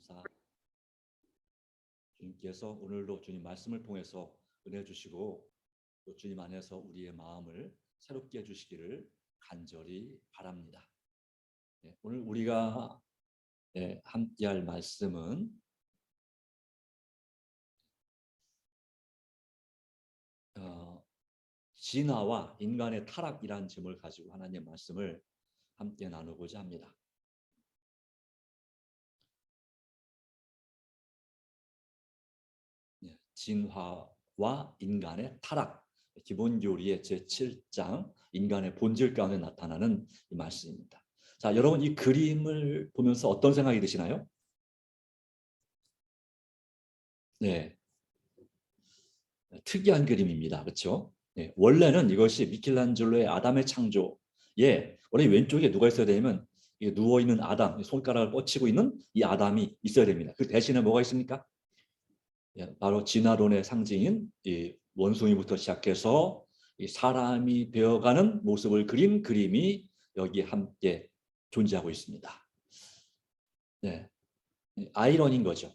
감사. 주님께서 오늘도 주님 말씀을 통해서 은혜 주시고 또 주님 안에서 우리의 마음을 새롭게 해주시기를 간절히 바랍니다. 오늘 우리가 함께할 말씀은 진화와 인간의 타락이라는 제목을 가지고 하나님의 말씀을 함께 나누고자 합니다. 진화와 인간의 타락, 기본교리의 제7장 인간의 본질 가운데 나타나는 이 말씀입니다. 자, 여러분 이 그림을 보면서 어떤 생각이 드시나요? 네, 특이한 그림입니다. 그렇죠? 네, 원래는 이것이 미켈란젤로의 아담의 창조에 원래 왼쪽에 누가 있어야 되냐면 누워있는 아담, 손가락을 뻗치고 있는 이 아담이 있어야 됩니다. 그 대신에 뭐가 있습니까? 바로 진화론의 상징인 이 원숭이부터 시작해서 이 사람이 되어가는 모습을 그린 그림이 여기 함께 존재하고 있습니다. 네, 아이러니인 거죠.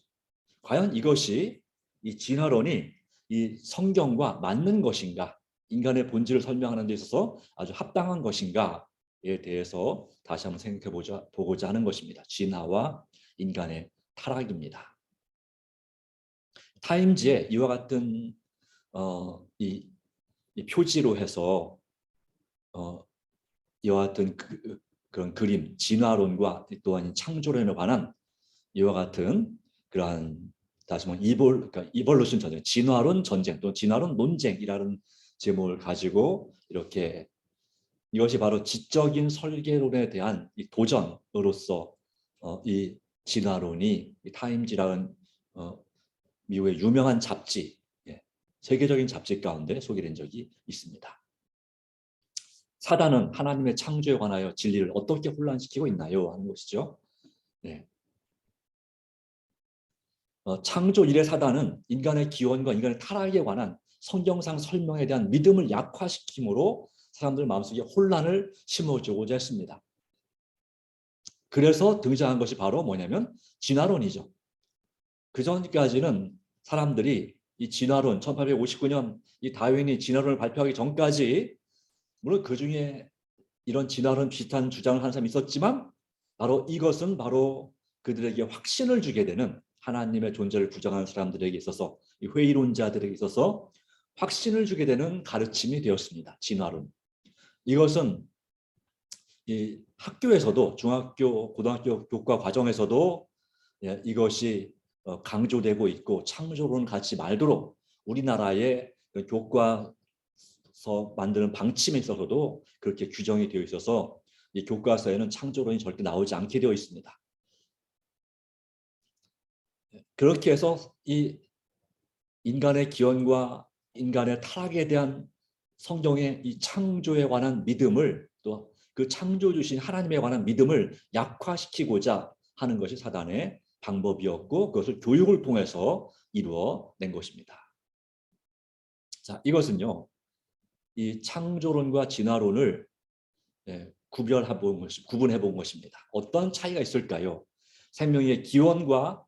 과연 이것이 이 진화론이 이 성경과 맞는 것인가, 인간의 본질을 설명하는 데 있어서 아주 합당한 것인가에 대해서 다시 한번 생각해 보고자 하는 것입니다. 진화와 인간의 타락입니다. 타임즈에 이와 같은 이 표지로 해서 이와 같은 그런 그림, 진화론과 또한 창조론에 관한 이와 같은 그러한 다시 말해 그러니까 이볼루션 전쟁, 진화론 전쟁 또 진화론 논쟁이라는 제목을 가지고 이렇게 이것이 바로 지적인 설계론에 대한 이 도전으로서 이 진화론이 이 타임즈라는 미국의 유명한 잡지, 세계적인 잡지 가운데 소개된 적이 있습니다. 사단은 하나님의 창조에 관하여 진리를 어떻게 혼란시키고 있나요? 하는 것이죠. 네. 창조 이래 사단은 인간의 기원과 인간의 타락에 관한 성경상 설명에 대한 믿음을 약화시킴으로 사람들 마음속에 혼란을 심어주고자 했습니다. 그래서 등장한 것이 바로 뭐냐면 진화론이죠. 그 전까지는 사람들이 이 진화론 1859년 이 다윈이 진화론을 발표하기 전까지 물론 그 중에 이런 진화론 비슷한 주장을 하는 사람이 있었지만 바로 이것은 바로 그들에게 확신을 주게 되는 하나님의 존재를 부정하는 사람들에게 있어서 이 회의론자들에게 있어서 확신을 주게 되는 가르침이 되었습니다. 진화론. 이것은 이 학교에서도 중학교, 고등학교 교과 과정에서도 이것이 강조되고 있고 창조론 같이 말도록 우리나라의 교과서 만드는 방침에 있어서도 그렇게 규정이 되어 있어서 이 교과서에는 창조론이 절대 나오지 않게 되어 있습니다. 그렇게 해서 이 인간의 기원과 인간의 타락에 대한 성경의 이 창조에 관한 믿음을 또 그 창조 주신 하나님에 관한 믿음을 약화시키고자 하는 것이 사단의 방법이었고 그것을 교육을 통해서 이루어낸 것입니다. 자, 이것은요. 이 창조론과 진화론을 구분해 본 것입니다. 어떤 차이가 있을까요? 생명의 기원과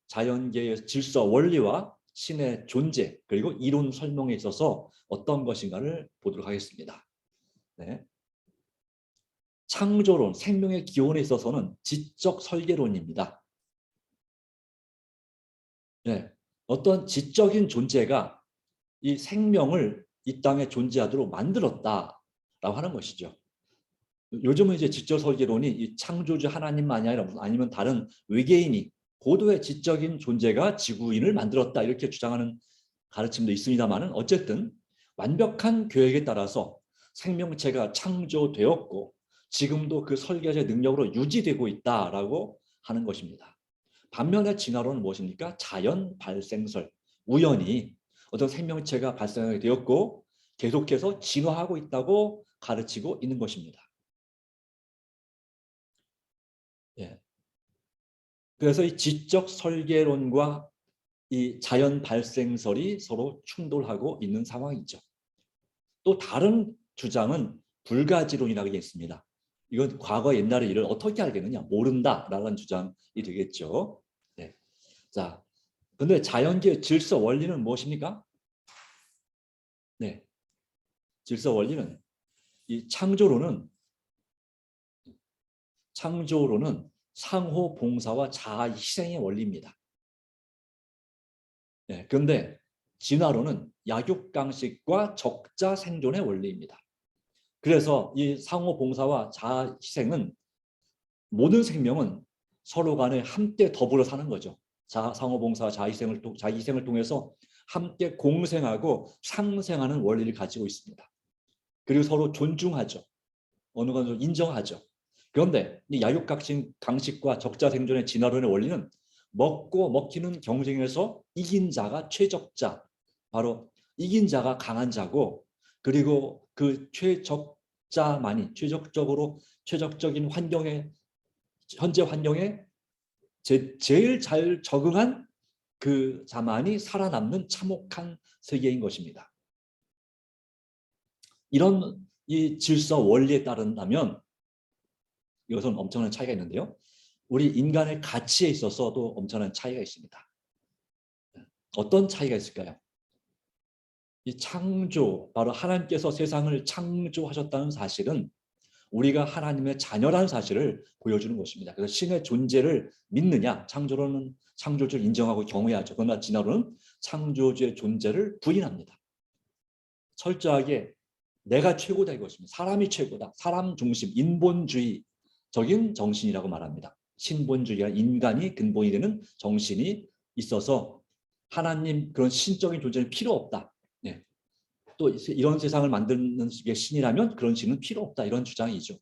자연계의 질서, 원리와 신의 존재, 그리고 이론 설명에 있어서 어떤 것인가를 보도록 하겠습니다. 네. 창조론, 생명의 기원에 있어서는 지적 설계론입니다. 네. 어떤 지적인 존재가 이 생명을 이 땅에 존재하도록 만들었다라고 하는 것이죠. 요즘은 이제 지적 설계론이 이 창조주 하나님만이 아니라 아니면 다른 외계인이 고도의 지적인 존재가 지구인을 만들었다 이렇게 주장하는 가르침도 있습니다만은 어쨌든 완벽한 계획에 따라서 생명체가 창조되었고 지금도 그 설계자의 능력으로 유지되고 있다라고 하는 것입니다. 반면에 진화론은 무엇입니까? 자연 발생설, 우연히 어떤 생명체가 발생하게 되었고 계속해서 진화하고 있다고 가르치고 있는 것입니다. 예. 그래서 이 지적 설계론과 이 자연 발생설이 서로 충돌하고 있는 상황이죠. 또 다른 주장은 불가지론이라고 있습니다. 이건 과거 옛날의 일을 어떻게 알겠느냐? 모른다라는 주장이 되겠죠. 네. 자, 근데 자연계의 질서 원리는 무엇입니까? 네, 질서 원리는 이 창조로는 상호 봉사와 자아 희생의 원리입니다. 네, 그런데 진화론은 약육강식과 적자 생존의 원리입니다. 그래서 이 상호 봉사와 자아 희생은 모든 생명은 서로 간에 함께 더불어 사는 거죠. 상호 봉사와 자아 희생을 통해서 함께 공생하고 상생하는 원리를 가지고 있습니다. 그리고 서로 존중하죠. 어느 정도 인정하죠. 그런데 이 약육강식과 적자 생존의 진화론의 원리는 먹고 먹히는 경쟁에서 이긴 자가 최적자, 바로 이긴 자가 강한 자고, 그리고 그 최적자만이 최적적인 현재 환경에 제일 잘 적응한 그 자만이 살아남는 참혹한 세계인 것입니다. 이런 이 질서 원리에 따른다면 이것은 엄청난 차이가 있는데요. 우리 인간의 가치에 있어서도 엄청난 차이가 있습니다. 어떤 차이가 있을까요? 이 창조, 바로 하나님께서 세상을 창조하셨다는 사실은 우리가 하나님의 자녀라는 사실을 보여주는 것입니다. 그래서 신의 존재를 믿느냐, 창조로는 창조주를 인정하고 경외하죠. 그러나 진화론은 창조주의 존재를 부인합니다. 철저하게 내가 최고다 이것입니다. 사람이 최고다. 사람 중심, 인본주의적인 정신이라고 말합니다. 신본주의가 인간이 근본이 되는 정신이 있어서 하나님 그런 신적인 존재는 필요 없다. 네. 또 이런 세상을 만드는 게 신이라면 그런 신은 필요 없다. 이런 주장이죠.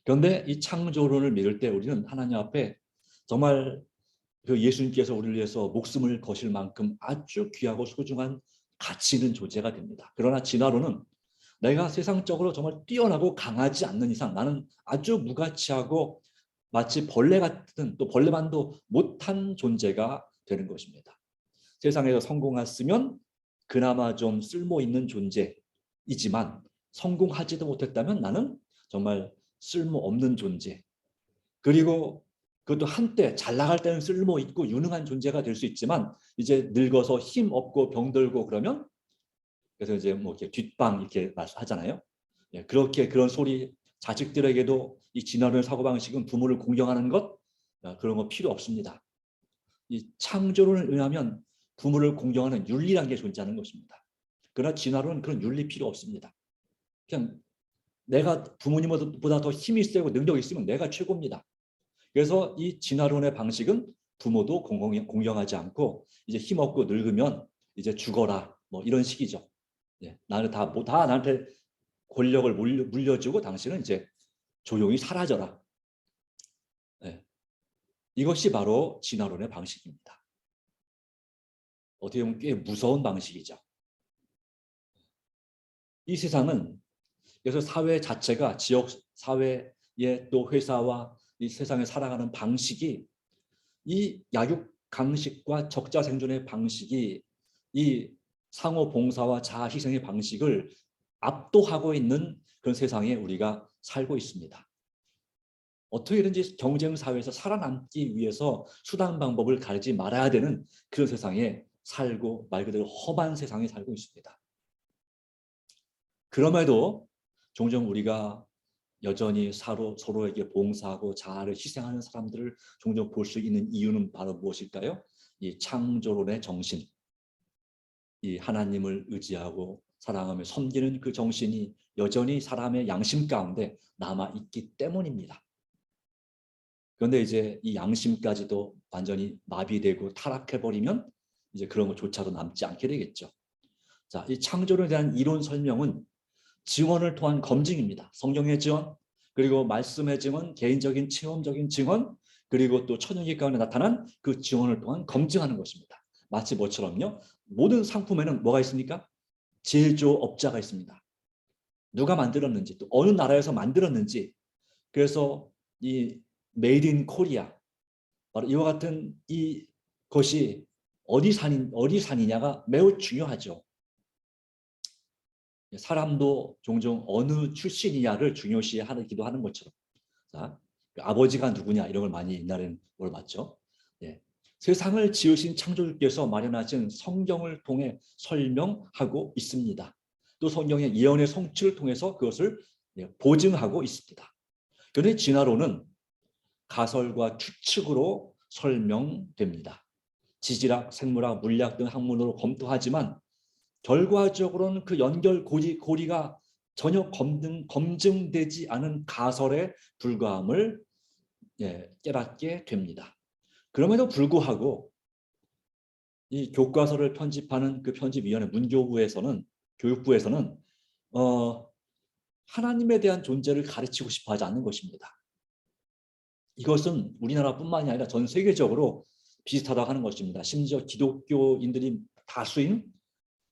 그런데 이 창조론을 믿을 때 우리는 하나님 앞에 정말 그 예수님께서 우리를 위해서 목숨을 거실 만큼 아주 귀하고 소중한 가치 있는 존재가 됩니다. 그러나 진화론은 내가 세상적으로 정말 뛰어나고 강하지 않는 이상 나는 아주 무가치하고 마치 벌레 같은, 또 벌레만도 못한 존재가 되는 것입니다. 세상에서 성공했으면 그나마 좀 쓸모 있는 존재이지만 성공하지도 못했다면 나는 정말 쓸모없는 존재. 그리고 그것도 한때 잘 나갈 때는 쓸모 있고 유능한 존재가 될 수 있지만 이제 늙어서 힘 없고 병들고 그러면, 그래서 이제 뭐 이렇게 뒷방 이렇게 하잖아요. 예, 그렇게 그런 소리 자식들에게도 이 진화론의 사고방식은 부모를 공경하는 것, 그런 거 필요 없습니다. 이 창조론을 의하면 부모를 공경하는 윤리라는 게 존재하는 것입니다. 그러나 진화론은 그런 윤리 필요 없습니다. 그냥 내가 부모님보다 더 힘이 세고 능력이 있으면 내가 최고입니다. 그래서 이 진화론의 방식은 부모도 공경하지 않고 이제 힘없고 늙으면 이제 죽어라 뭐 이런 식이죠. 예, 나는 다 나한테 권력을 물려주고 당신은 이제 조용히 사라져라. 예, 이것이 바로 진화론의 방식입니다. 어떻게 보면 꽤 무서운 방식이죠. 이 세상은, 그래서 사회 자체가 지역 사회의 또 회사와 이 세상에 살아가는 방식이 이 약육 강식과 적자 생존의 방식이 이 상호 봉사와 자아 희생의 방식을 압도하고 있는 그런 세상에 우리가 살고 있습니다. 어떻게든지 경쟁 사회에서 살아남기 위해서 수단 방법을 가리지 말아야 되는 그런 세상에 살고 말 그대로 험한 세상에 살고 있습니다. 그럼에도 종종 우리가 여전히 서로에게 봉사하고 자아를 희생하는 사람들을 종종 볼 수 있는 이유는 바로 무엇일까요? 이 창조론의 정신, 이 하나님을 의지하고 사랑하며 섬기는 그 정신이 여전히 사람의 양심 가운데 남아있기 때문입니다. 그런데 이제 이 양심까지도 완전히 마비되고 타락해버리면 이제 그런 것조차도 남지 않게 되겠죠. 자, 이 창조론에 대한 이론 설명은 증언을 통한 검증입니다. 성경의 증언, 그리고 말씀의 증언, 개인적인 체험적인 증언, 그리고 또 천연계 가운데 나타난 그 증언을 통한 검증하는 것입니다. 마치 뭐처럼요? 모든 상품에는 뭐가 있습니까? 제조업자가 있습니다. 누가 만들었는지, 또 어느 나라에서 만들었는지. 그래서 이 메이드 인 코리아, 바로 이와 같은 이 것이 어디 산이냐가 매우 중요하죠. 사람도 종종 어느 출신이냐를 중요시하기도 하는 것처럼. 자, 아버지가 누구냐 이런 걸 많이 옛날에는 물어봤죠. 예. 세상을 지으신 창조주께서 마련하신 성경을 통해 설명하고 있습니다. 또 성경의 예언의 성취를 통해서 그것을 보증하고 있습니다. 그런데 진화론은 가설과 추측으로 설명됩니다. 지질학, 생물학, 물리학 등 학문으로 검토하지만 결과적으로는 그 연결고리가 전혀 검증되지 않은 가설에 불과함을 깨닫게 됩니다. 그럼에도 불구하고 이 교과서를 편집하는 그 편집위원회 문교부에서는 교육부에서는 하나님에 대한 존재를 가르치고 싶어 하지 않는 것입니다. 이것은 우리나라뿐만이 아니라 전 세계적으로 비슷하다고 하는 것입니다. 심지어 기독교인들이 다수인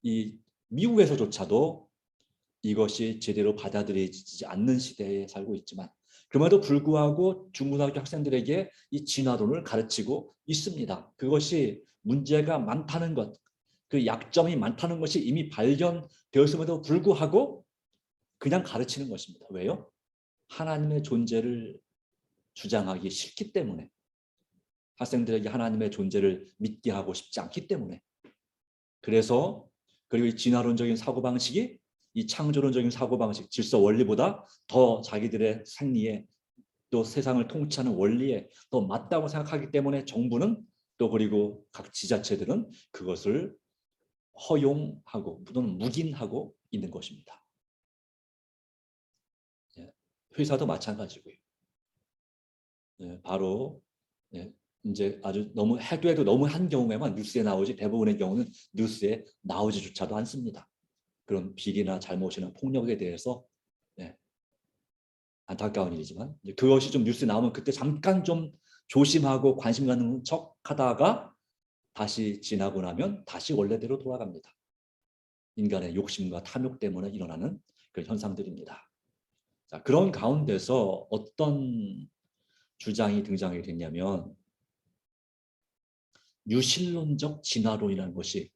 이 미국에서조차도 이것이 제대로 받아들여지지 않는 시대에 살고 있지만 그럼에도 불구하고 중고등학교 학생들에게 이 진화론을 가르치고 있습니다. 그것이 문제가 많다는 것, 그 약점이 많다는 것이 이미 발견되었음에도 불구하고 그냥 가르치는 것입니다. 왜요? 하나님의 존재를 주장하기 싫기 때문에, 학생들에게 하나님의 존재를 믿게 하고 싶지 않기 때문에. 그래서 그리고 이 진화론적인 사고방식이 이 창조론적인 사고방식, 질서 원리보다 더 자기들의 생리에 또 세상을 통치하는 원리에 더 맞다고 생각하기 때문에 정부는 또 그리고 각 지자체들은 그것을 허용하고 또는 묵인하고 있는 것입니다. 회사도 마찬가지고요. 바로 이제 아주 너무 해도 너무 한 경우에만 뉴스에 나오지 대부분의 경우는 뉴스에 나오지조차도 않습니다. 그런 비리나 잘못이나 폭력에 대해서 안타까운 일이지만 그것이 좀 뉴스에 나오면 그때 잠깐 좀 조심하고 관심 갖는 척 하다가 다시 지나고 나면 다시 원래대로 돌아갑니다. 인간의 욕심과 탐욕 때문에 일어나는 그런 현상들입니다. 자, 그런 가운데서 어떤 주장이 등장하게 됐냐면 유실론적 진화론이라는 것이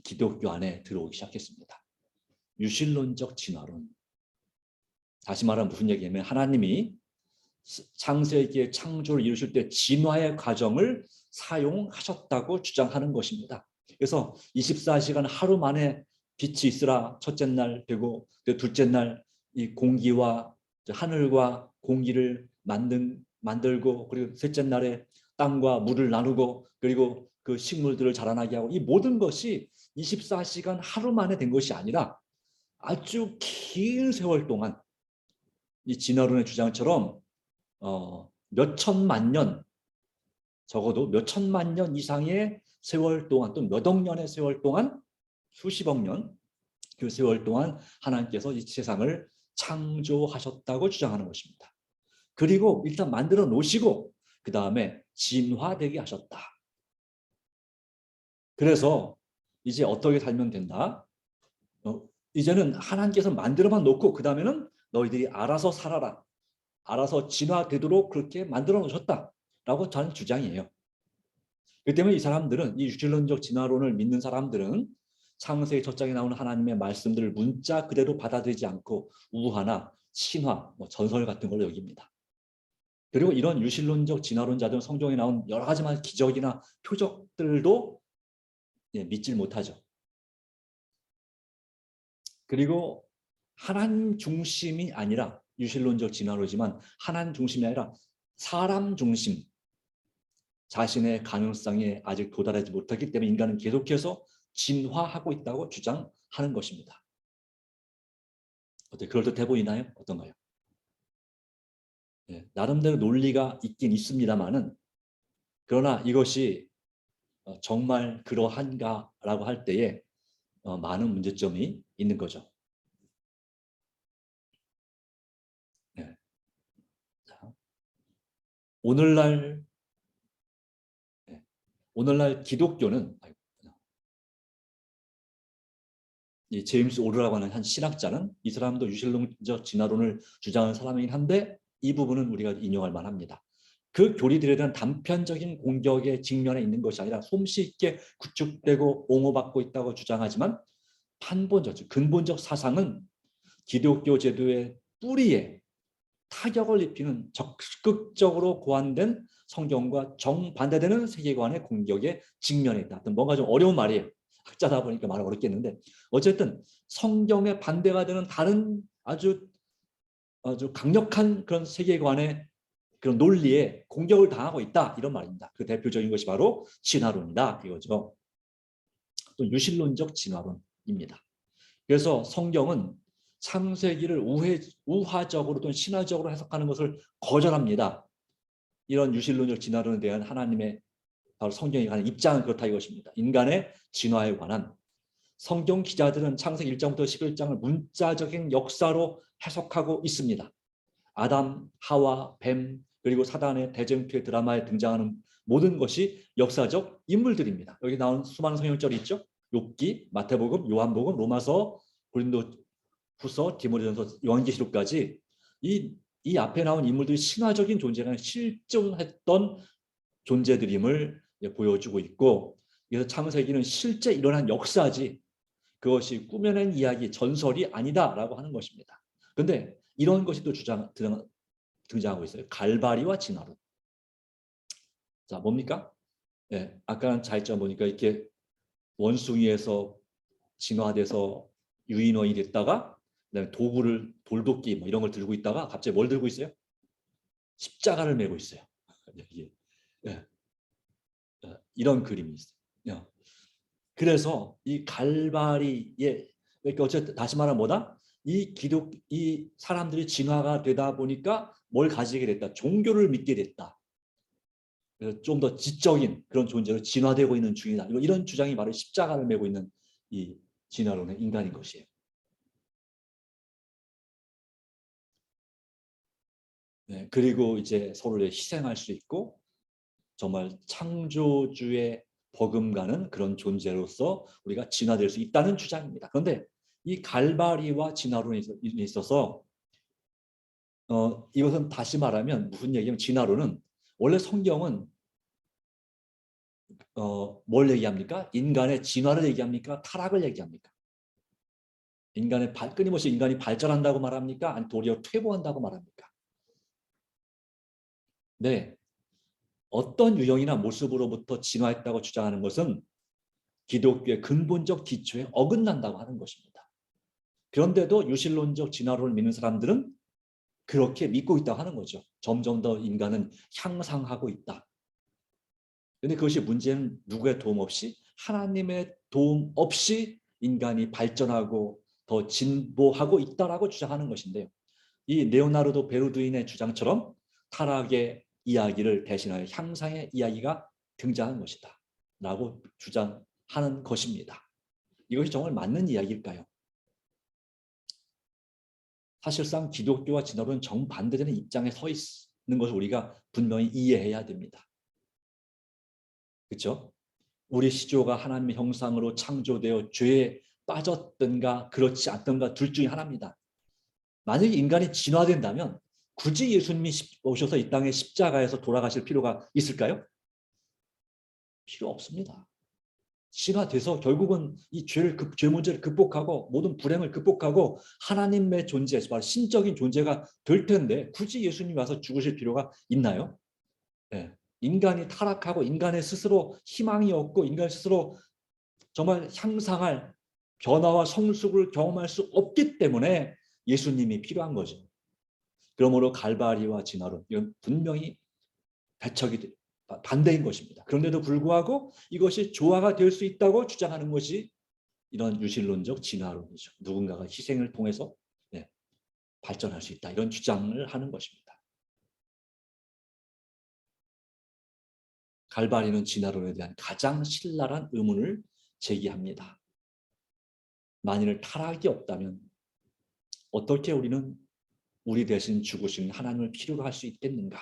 기독교 안에 들어오기 시작했습니다. 유실론적 진화론. 다시 말하면 무슨 얘기냐면 하나님이 창세기의 창조를 이루실 때 진화의 과정을 사용하셨다고 주장하는 것입니다. 그래서 24시간 하루 만에 빛이 있으라 첫째 날 되고 둘째 날 이 공기와 하늘과 공기를 만들고 그리고 셋째 날에 땅과 물을 나누고 그리고 그 식물들을 자라나게 하고 이 모든 것이 24시간 하루 만에 된 것이 아니라 아주 긴 세월 동안 이 진화론의 주장처럼 몇 천만 년, 적어도 몇 천만 년 이상의 세월 동안 또 몇 억 년의 세월 동안 수십억 년 그 세월 동안 하나님께서 이 세상을 창조하셨다고 주장하는 것입니다. 그리고 일단 만들어 놓으시고 그 다음에 진화되게 하셨다. 그래서 이제 어떻게 살면 된다? 이제는 하나님께서 만들어만 놓고 그 다음에는 너희들이 알아서 살아라. 알아서 진화되도록 그렇게 만들어 놓으셨다라고 저는 주장이에요. 그렇기 때문에 이 사람들은 이 유실론적 진화론을 믿는 사람들은 창세기 첫 장에 나오는 하나님의 말씀들을 문자 그대로 받아들이지 않고 우화나 신화, 전설 같은 걸로 여깁니다. 그리고 이런 유실론적 진화론자들은 성경에 나온 여러 가지만 기적이나 표적들도 믿질 못하죠. 그리고 하나님 중심이 아니라 유실론적 진화론이지만 하나님 중심이 아니라 사람 중심, 자신의 가능성에 아직 도달하지 못했기 때문에 인간은 계속해서 진화하고 있다고 주장하는 것입니다. 어때 그럴듯해 보이나요? 어떤가요? 나름대로 논리가 있긴 있습니다만은 그러나 이것이 정말 그러한가라고 할 때에 많은 문제점이 있는 거죠. 자, 오늘날 기독교는 이 제임스 오르라고 하는 한 신학자는 이 사람도 유실론적 진화론을 주장하는 사람이긴 한데 이 부분은 우리가 인용할 만합니다. 그 교리들에 대한 단편적인 공격에 직면해 있는 것이 아니라 솜씨 있게 구축되고 옹호받고 있다고 주장하지만 판본적, 근본적 사상은 기독교 제도의 뿌리에 타격을 입히는 적극적으로 고안된 성경과 정반대되는 세계관의 공격에 직면해 있다. 뭔가 좀 어려운 말이에요. 학자다 보니까 말이 어렵겠는데 어쨌든 성경에 반대가 되는 다른 아주 강력한 그런 세계관의 그런 논리에 공격을 당하고 있다 이런 말입니다. 그 대표적인 것이 바로 진화론이다 이거죠. 또 유실론적 진화론입니다. 그래서 성경은 창세기를 우화적으로 또는 신화적으로 해석하는 것을 거절합니다. 이런 유실론적 진화론에 대한 하나님의 바로 성경에 관한 입장은 그렇다 이것입니다. 인간의 진화에 관한 성경 기자들은 창세기 1장부터 11장을 문자적인 역사로 해석하고 있습니다. 아담, 하와, 뱀, 그리고 사단의 대쟁투의 드라마에 등장하는 모든 것이 역사적 인물들입니다. 여기 나온 수많은 성경절이 있죠. 욥기, 마태복음, 요한복음, 로마서, 고린도후서, 디모데전서, 요한계시록까지 이 앞에 나온 인물들이 신화적인 존재가 실존했던 존재들임을 보여주고 있고, 그래서 창세기는 실제 일어난 역사지 그것이 꾸며낸 이야기, 전설이 아니다라고 하는 것입니다. 그런데 이런 것이 또 등장하고 있어요. 갈바리와 진화론. 자, 뭡니까? 네, 아까는 자의점 보니까 이렇게 원숭이에서 진화돼서 유인원이 됐다가 그다음에 도구를 돌도끼 뭐 이런 걸 들고 있다가 갑자기 뭘 들고 있어요? 십자가를 메고 있어요. 네. 이런 그림이 있어요. 그래서 이 갈바리에 그러니까 어쨌든 다시 말하면 뭐다? 이 사람들이 진화가 되다 보니까 뭘 가지게 됐다? 종교를 믿게 됐다. 그래서 좀 더 지적인 그런 존재로 진화되고 있는 중이다. 이런 주장이 바로 십자가를 메고 있는 이 진화론의 인간인 것이에요. 네, 그리고 이제 서로를 희생할 수 있고 정말 창조주의 버금가는 그런 존재로서 우리가 진화될 수 있다는 주장입니다. 그런데 이 갈바리와 진화론에 있어서 이것은 다시 말하면 무슨 얘기냐면 진화론은 원래 성경은 뭘 얘기합니까? 인간의 진화를 얘기합니까? 타락을 얘기합니까? 끊임없이 인간이 발전한다고 말합니까? 아니 도리어 퇴보한다고 말합니까? 네, 어떤 유형이나 모습으로부터 진화했다고 주장하는 것은 기독교의 근본적 기초에 어긋난다고 하는 것입니다. 그런데도 유실론적 진화론을 믿는 사람들은 그렇게 믿고 있다고 하는 거죠. 점점 더 인간은 향상하고 있다. 그런데 그것이 문제는 누구의 도움 없이 하나님의 도움 없이 인간이 발전하고 더 진보하고 있다라고 주장하는 것인데요. 이 레오나르도 베르두인의 주장처럼 타락의 이야기를 대신하여 향상의 이야기가 등장한 것이다 라고 주장하는 것입니다. 이것이 정말 맞는 이야기일까요? 사실상 기독교와 진화론은 정반대되는 입장에 서 있는 것을 우리가 분명히 이해해야 됩니다. 그렇죠? 우리 시조가 하나님의 형상으로 창조되어 죄에 빠졌든가 그렇지 않든가 둘 중에 하나입니다. 만약에 인간이 진화된다면 굳이 예수님이 오셔서 이 땅에 십자가에서 돌아가실 필요가 있을까요? 필요 없습니다. 진화돼서 결국은 이 죄 문제를 극복하고 모든 불행을 극복하고 하나님의 존재, 바로 신적인 존재가 될 텐데 굳이 예수님이 와서 죽으실 필요가 있나요? 네. 인간이 타락하고 인간의 스스로 희망이 없고 인간 스스로 정말 향상할 변화와 성숙을 경험할 수 없기 때문에 예수님이 필요한 거죠. 그러므로 갈바리와 진화론 이건 분명히 대척이 반대인 것입니다. 그런데도 불구하고 이것이 조화가 될 수 있다고 주장하는 것이 이런 유실론적 진화론이죠. 누군가가 희생을 통해서 발전할 수 있다. 이런 주장을 하는 것입니다. 갈바리는 진화론에 대한 가장 신랄한 의문을 제기합니다. 만일 타락이 없다면 어떻게 우리는 우리 대신 죽으신 하나님을 필요로 할 수 있겠는가?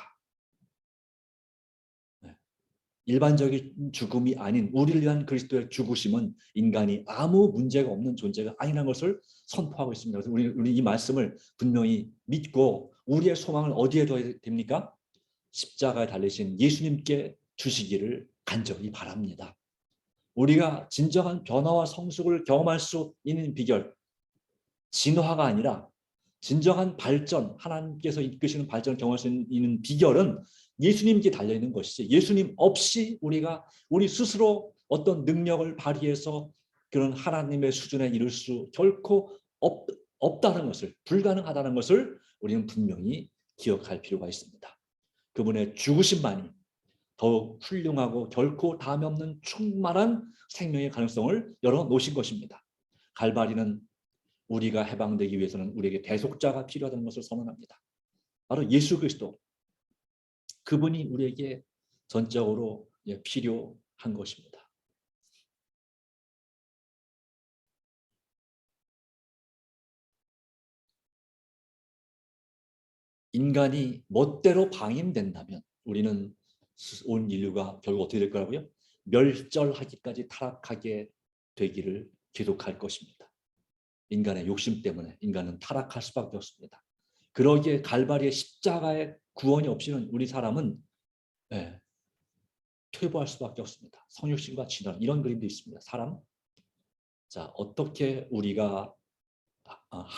일반적인 죽음이 아닌 우리를 위한 그리스도의 죽으심은 인간이 아무 문제가 없는 존재가 아니라는 것을 선포하고 있습니다. 그래서 우리 이 말씀을 분명히 믿고 우리의 소망을 어디에 둬야 됩니까? 십자가에 달리신 예수님께 주시기를 간절히 바랍니다. 우리가 진정한 변화와 성숙을 경험할 수 있는 비결, 진화가 아니라 진정한 발전, 하나님께서 이끄시는 발전을 경험할 수 있는 비결은 예수님께 달려 있는 것이지, 예수님 없이 우리 스스로 어떤 능력을 발휘해서 그런 하나님의 수준에 이를 수 결코 없다는 것을, 불가능하다는 것을 우리는 분명히 기억할 필요가 있습니다. 그분의 죽으심만이 더욱 훌륭하고 결코 다함이 없는 충만한 생명의 가능성을 열어놓으신 것입니다. 갈바리는 우리가 해방되기 위해서는 우리에게 대속자가 필요하다는 것을 선언합니다. 바로 예수 그리스도, 그분이 우리에게 전적으로 필요한 것입니다. 인간이 멋대로 방임된다면 우리는 온 인류가 결국 어떻게 될 거라고요? 멸절하기까지 타락하게 되기를 계속할 것입니다. 인간의 욕심 때문에 인간은 타락할 수밖에 없습니다. 그러기에 갈바리의 십자가의 구원이 없이는 우리 사람은 퇴보할 수밖에 없습니다. 성육신과 진화, 이런 그림도 있습니다. 사람, 자, 어떻게 우리가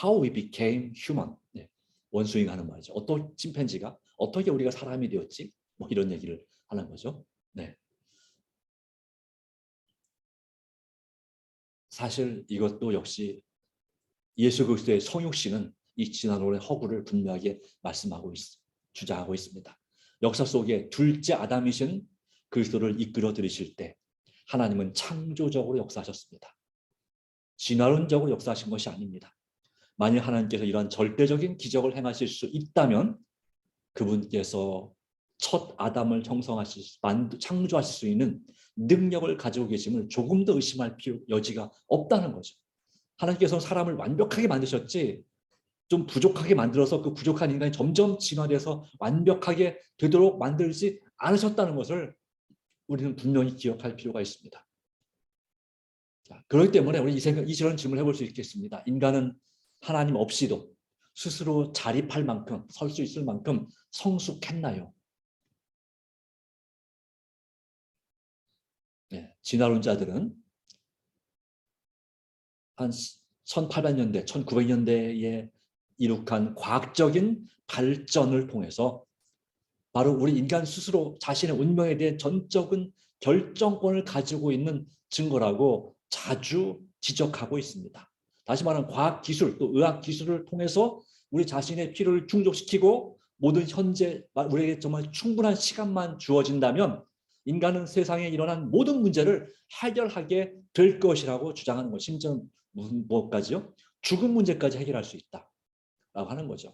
how we became human, 원숭이가 하는 말이죠. 어떤 침팬지가 어떻게 우리가 사람이 되었지? 뭐 이런 얘기를 하는 거죠. 네. 사실 이것도 역시 예수 그리스도의 성육신은 이 지난 올해 허구를 분명하게 주장하고 있습니다. 역사 속에 둘째 아담이신 그리스도를 이끌어 들이실 때 하나님은 창조적으로 역사하셨습니다. 진화론적으로 역사하신 것이 아닙니다. 만일 하나님께서 이러한 절대적인 기적을 행하실 수 있다면 그분께서 첫 아담을 창조하실 수 있는 능력을 가지고 계심을 조금 더 의심할 여지가 없다는 거죠. 하나님께서는 사람을 완벽하게 만드셨지 좀 부족하게 만들어서 그 부족한 인간이 점점 진화돼서 완벽하게 되도록 만들지 않으셨다는 것을 우리는 분명히 기억할 필요가 있습니다. 자, 그렇기 때문에 우리 이런 질문을 해볼 수 있겠습니다. 인간은 하나님 없이도 스스로 자립할 만큼, 설 수 있을 만큼 성숙했나요? 진화론자들은 한 1800년대, 1900년대에 이룩한 과학적인 발전을 통해서 바로 우리 인간 스스로 자신의 운명에 대해 전적인 결정권을 가지고 있는 증거라고 자주 지적하고 있습니다. 다시 말하면 과학기술 또 의학기술을 통해서 우리 자신의 필요를 충족시키고 모든 현재 우리에게 정말 충분한 시간만 주어진다면 인간은 세상에 일어난 모든 문제를 해결하게 될 것이라고 주장하는 것. 심지어 무엇까지요? 죽음 문제까지 해결할 수 있다라고 하는 거죠.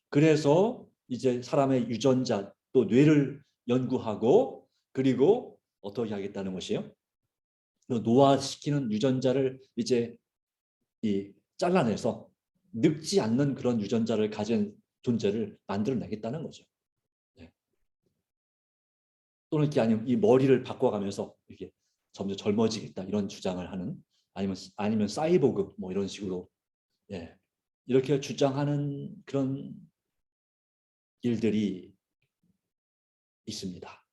그래서 이제 사람의 유전자 또 뇌를 연구하고 그리고 어떻게 하겠다는 것이에요? 노화시키는 유전자를 이제 잘라내서 늙지 않는 그런 유전자를 가진 존재를 만들어내겠다는 거죠. 네. 또는 이렇게 아니면 이 머리를 바꿔가면서 이렇게 점점 젊어지겠다 이런 주장을 하는 아니면 사이보그 뭐 이런 식으로 이렇게 주장하는 그런 일들이 있습니다.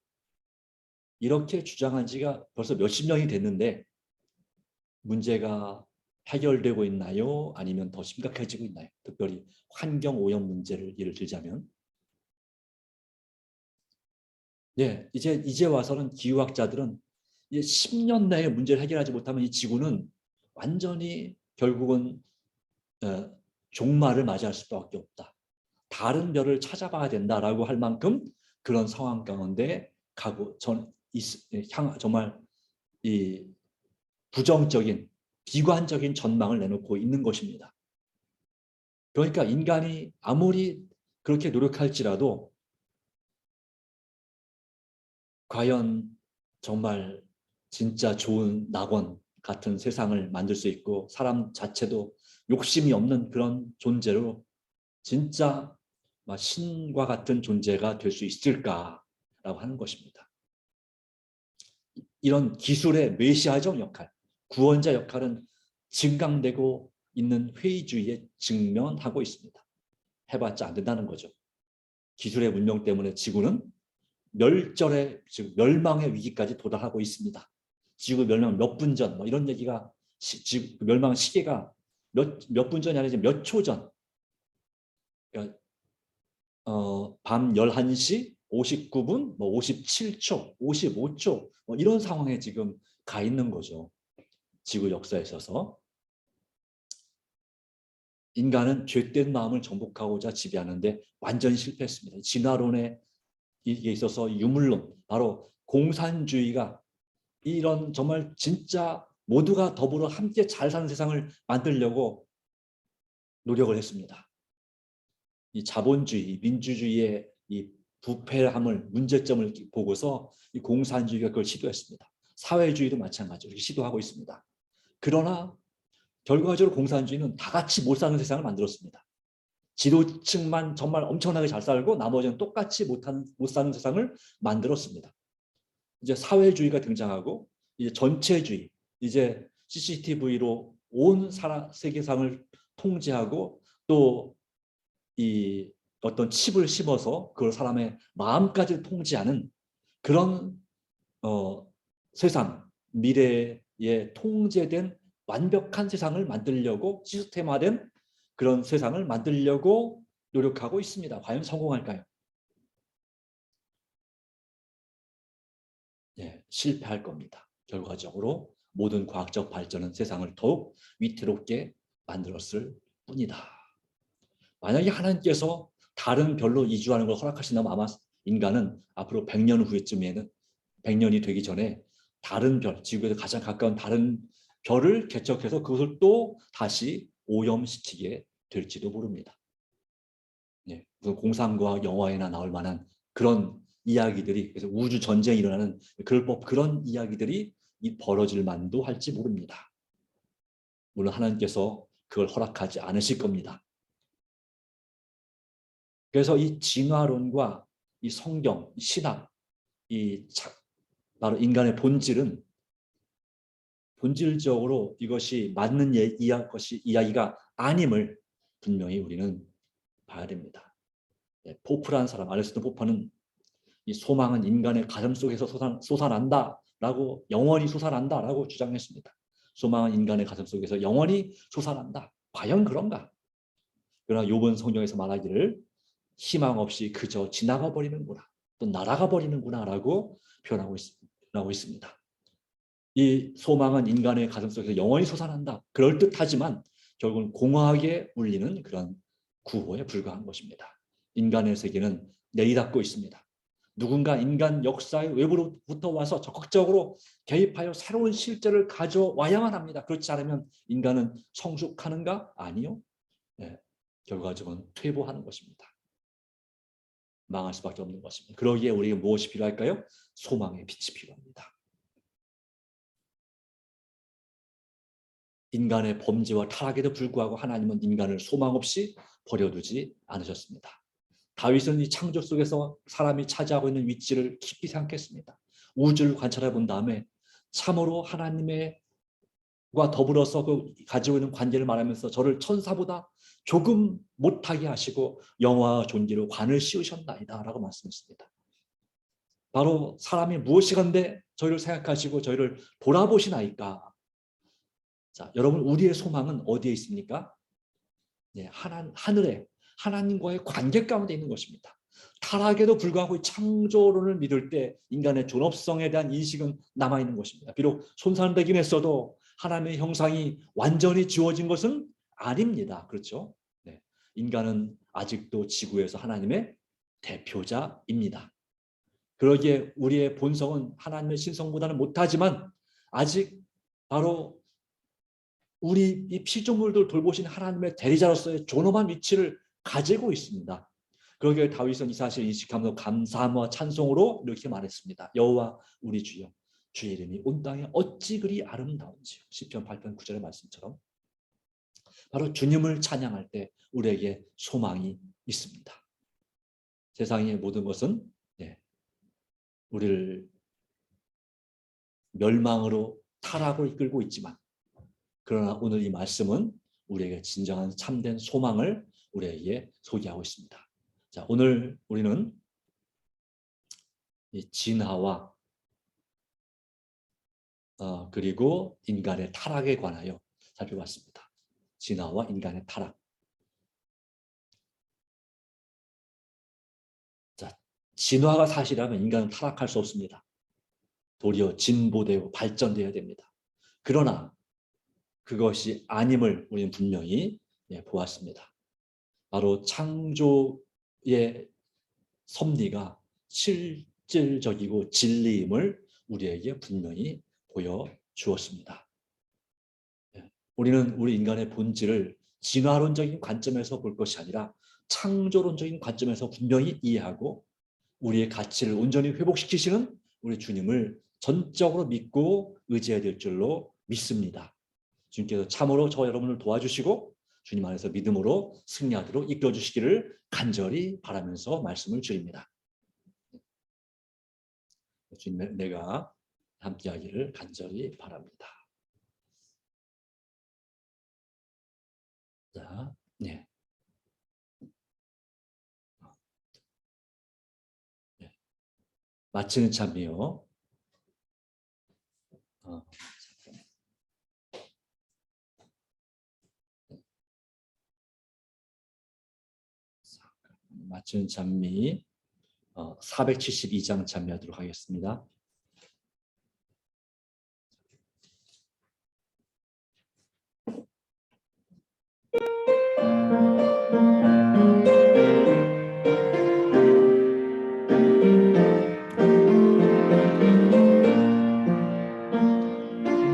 이렇게 주장한 지가 벌써 몇십 년이 됐는데 문제가 해결되고 있나요? 아니면 더 심각해지고 있나요? 특별히 환경오염 문제를 예를 들자면 이제 와서는 기후학자들은 이제 10년 내에 문제를 해결하지 못하면 이 지구는 완전히 결국은 종말을 맞이할 수밖에 없다. 다른 별을 찾아봐야 된다라고 할 만큼 그런 상황 가운데 정말 이 부정적인 비관적인 전망을 내놓고 있는 것입니다. 그러니까 인간이 아무리 그렇게 노력할지라도 과연 정말 진짜 좋은 낙원 같은 세상을 만들 수 있고 사람 자체도 욕심이 없는 그런 존재로 진짜 신과 같은 존재가 될 수 있을까라고 하는 것입니다. 이런 기술의 메시아적 역할, 구원자 역할은 증강되고 있는 회의주의에 직면하고 있습니다. 해봤자 안 된다는 거죠. 기술의 문명 때문에 지구는 즉 멸망의 위기까지 도달하고 있습니다. 지구 멸망 몇 분 전, 뭐 이런 얘기가 멸망 시계가 몇 분 전이 아니지 몇 초 전 그러니까 밤 11시 59분, 뭐 57초, 55초 뭐 이런 상황에 지금 가 있는 거죠. 지구 역사에 있어서. 인간은 죄된 마음을 정복하고자 지배하는데 완전히 실패했습니다. 진화론에 이게 있어서 유물론, 바로 공산주의가 이런 정말 진짜 모두가 더불어 함께 잘 사는 세상을 만들려고 노력을 했습니다. 이 자본주의, 민주주의의 이 부패함을, 문제점을 보고서 이 공산주의가 그걸 시도했습니다. 사회주의도 마찬가지로 시도하고 있습니다. 그러나 결과적으로 공산주의는 다 같이 못 사는 세상을 만들었습니다. 지도층만 정말 엄청나게 잘 살고 나머지는 똑같이 못 사는 세상을 만들었습니다. 이제 사회주의가 등장하고 이제 전체주의, 이제 CCTV로 온 세계상을 통제하고 또 이 어떤 칩을 심어서 그 사람의 마음까지 통제하는 그런 세상, 미래에 통제된 완벽한 세상을 만들려고 시스템화된 그런 세상을 만들려고 노력하고 있습니다. 과연 성공할까요? 네, 실패할 겁니다. 결과적으로 모든 과학적 발전은 세상을 더욱 위태롭게 만들었을 뿐이다. 만약에 하나님께서 다른 별로 이주하는 걸 허락하신다면 아마 인간은 앞으로 100년 후에쯤에는 100년이 되기 전에 다른 별, 지구에서 가장 가까운 다른 별을 개척해서 그것을 또 다시 오염시키게 될지도 모릅니다. 네, 공상과학 영화에나 나올 만한 그런 이야기들이, 그래서 우주 전쟁이 일어나는 그런 이야기들이 벌어질 만도 할지 모릅니다. 물론 하나님께서 그걸 허락하지 않으실 겁니다. 그래서 이 진화론과 이 성경, 이 신학, 바로 인간의 본질은 본질적으로 이것이 맞는 이야기가 아님을 분명히 우리는 봐야 됩니다. 포프라는 사람, 아리스토텔 포프는 이 소망은 인간의 가슴 속에서 솟아난다라고, 영원히 솟아난다라고 주장했습니다. 소망은 인간의 가슴 속에서 영원히 솟아난다. 과연 그런가? 그러나 욥은 성경에서 말하기를 희망 없이 그저 지나가 버리는구나, 또 날아가 버리는구나라고 표현하고 있습니다. 이 소망은 인간의 가슴 속에서 영원히 솟아난다. 그럴듯하지만 결국은 공허하게 울리는 그런 구호에 불과한 것입니다. 인간의 세계는 내리닫고 있습니다. 누군가 인간 역사의 외부로부터 와서 적극적으로 개입하여 새로운 실제를 가져와야만 합니다. 그렇지 않으면 인간은 성숙하는가? 아니요. 네, 결과적으로 퇴보하는 것입니다. 망할 수밖에 없는 것입니다. 그러기에 우리에게 무엇이 필요할까요? 소망의 빛이 필요합니다. 인간의 범죄와 타락에도 불구하고 하나님은 인간을 소망 없이 버려두지 않으셨습니다. 다윗은 이 창조 속에서 사람이 차지하고 있는 위치를 깊이 생각했습니다. 우주를 관찰해 본 다음에 참으로 하나님과 더불어서 가지고 있는 관계를 말하면서 저를 천사보다 조금 못하게 하시고 영화와 존귀로 관을 씌우셨나이다 라고 말씀했습니다. 바로 사람이 무엇이건데 저희를 생각하시고 저희를 돌아보시나이까. 자, 여러분, 우리의 소망은 어디에 있습니까? 네, 하늘에 하나님과의 관계 가운데 있는 것입니다. 타락에도 불구하고 창조론을 믿을 때 인간의 존엄성에 대한 인식은 남아있는 것입니다. 비록 손상되긴 했어도 하나님의 형상이 완전히 지워진 것은 아닙니다. 그렇죠? 네, 인간은 아직도 지구에서 하나님의 대표자입니다. 그러기에 우리의 본성은 하나님의 신성보다는 못하지만 아직 바로 우리 이 피조물들 돌보신 하나님의 대리자로서의 존엄한 위치를 가지고 있습니다. 그러기에 다윗은 이 사실을 인식하면서 감사함과 찬송으로 이렇게 말했습니다. 여호와 우리 주여, 주의 이름이 온 땅에 어찌 그리 아름다운지요. 시편 8편 9절의 말씀처럼 바로 주님을 찬양할 때 우리에게 소망이 있습니다. 세상의 모든 것은 우리를 멸망으로 타락으로 이끌고 있지만, 그러나 오늘 이 말씀은 우리에게 진정한 참된 소망을 우리에게 소개하고 있습니다. 자, 오늘 우리는 이 진화와 그리고 인간의 타락에 관하여 살펴봤습니다. 진화와 인간의 타락. 진화가 사실이라면 인간은 타락할 수 없습니다. 도리어 진보되고 발전되어야 됩니다. 그러나 그것이 아님을 우리는 분명히 보았습니다. 바로 창조의 섭리가 실질적이고 진리임을 우리에게 분명히 보여주었습니다. 우리는 우리 인간의 본질을 진화론적인 관점에서 볼 것이 아니라 창조론적인 관점에서 분명히 이해하고 우리의 가치를 온전히 회복시키시는 우리 주님을 전적으로 믿고 의지해야 될 줄로 믿습니다. 주님께서 참으로 저와 여러분을 도와주시고 주님 안에서 믿음으로 승리하도록 이끌어주시기를 간절히 바라면서 말씀을 드립니다. 주님, 내가 함께하기를 간절히 바랍니다. 자, 네. 마치는 참이요. 마치는 찬미 472장 찬미하도록 하겠습니다.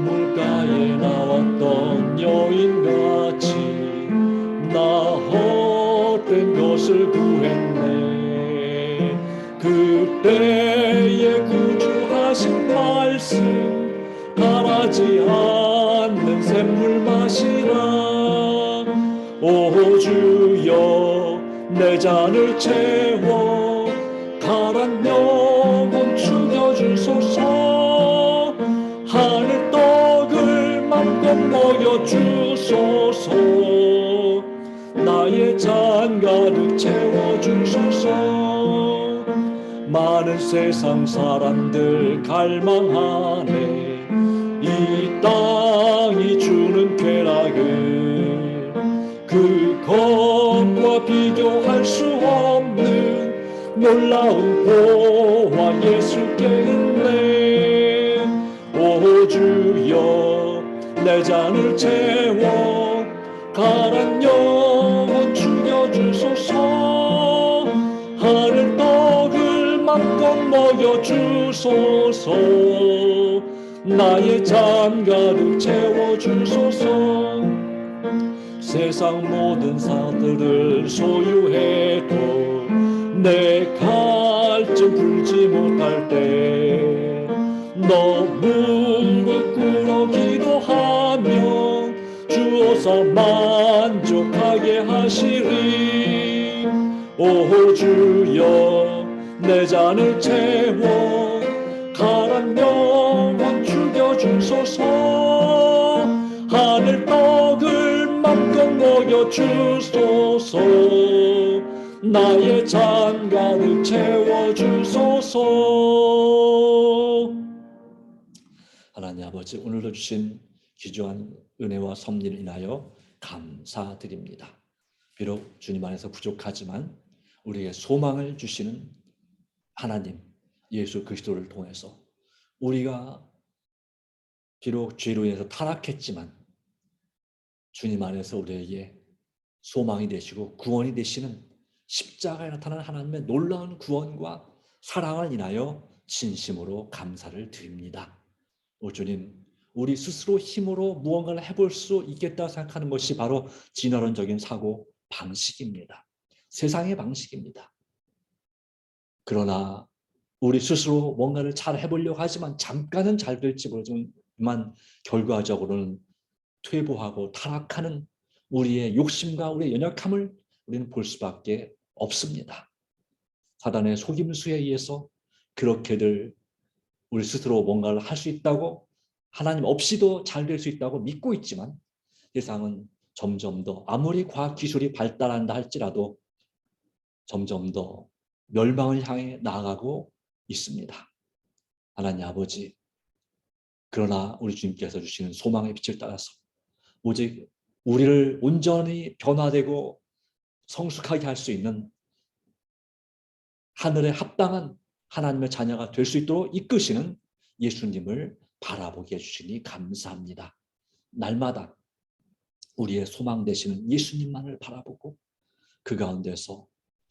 물가에 나왔던 여인같이 나 헛된 것을 구했네. 그때에 구주하신 말씀 가라지 않는 샘물 마시라. 오 주여 내 잔을 채워 가란 영혼 죽여주소서. 하늘 떡을 맘껏 먹여주소서. 나의 잔 가득 채워주소서. 많은 세상 사람들 갈망하네 이 땅이 주는 쾌락을. 그것과 비교할 수 없는 놀라운 보화 예수께 있네. 오 주여 내 잔을 채워 가란 영혼 죽여주소서. 하늘 떡을 맘껏 먹여주소서. 나의 잔 가득 채워주소서. 세상 모든 사들을 소유해도 내 갈증 풀지 못할 때 너무 꿇어 기도하며 주어서 만족하게 하시리. 오 주여 내 잔을 채워 가란 영혼 죽여주소서. 하늘 떡을 맘껏 먹여주소서. 나의 잔 가득 채워주소서. 하나님 아버지, 오늘도 주신 귀중한 은혜와 섭리를 인하여 감사드립니다. 비록 주님 안에서 부족하지만 우리에게 소망을 주시는 하나님 예수 그리스도를 통해서 우리가 비록 죄로 인해서 타락했지만 주님 안에서 우리에게 소망이 되시고 구원이 되시는 십자가에 나타난 하나님의 놀라운 구원과 사랑을 인하여 진심으로 감사를 드립니다. 오 주님, 우리 스스로 힘으로 무언가를 해볼 수 있겠다 생각하는 것이 바로 진화론적인 사고 방식입니다. 세상의 방식입니다. 그러나 우리 스스로 뭔가를 잘 해보려고 하지만 잠깐은 잘 될지 모르지만 결과적으로는 퇴보하고 타락하는 우리의 욕심과 우리의 연약함을 우리는 볼 수밖에 없습니다. 사단의 속임수에 의해서 그렇게들 우리 스스로 뭔가를 할 수 있다고 하나님 없이도 잘 될 수 있다고 믿고 있지만 세상은 점점 더 아무리 과학기술이 발달한다 할지라도 점점 더 멸망을 향해 나아가고 있습니다. 하나님 아버지, 그러나 우리 주님께서 주시는 소망의 빛을 따라서 오직 우리를 온전히 변화되고 성숙하게 할 수 있는 하늘에 합당한 하나님의 자녀가 될 수 있도록 이끄시는 예수님을 바라보게 해주시니 감사합니다. 날마다 우리의 소망 되시는 예수님만을 바라보고 그 가운데서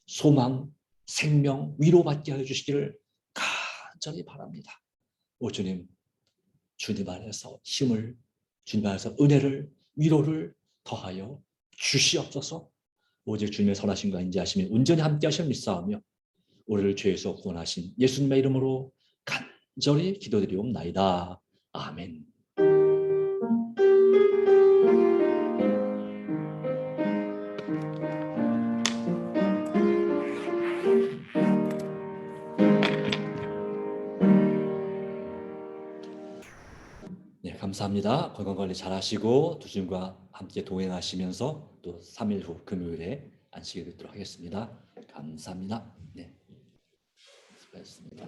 소망, 생명, 위로받게 해주시기를 간절히 바랍니다. 오 주님, 주님 안에서 힘을, 주님 안에서 은혜를, 위로를 더하여 주시옵소서. 오직 주님의 선하심과 인자하심이 온전히 함께 하시는 믿사오며 우리를 죄에서 구원하신 예수님의 이름으로 간절히 기도드리옵나이다. 아멘. 네, 감사합니다. 건강관리 잘 하시고 두 주님과 함께 동행하시면서 또 3일 후 금요일에 안식일 듣도록 하겠습니다. 감사합니다. 네, 수고하셨습니다.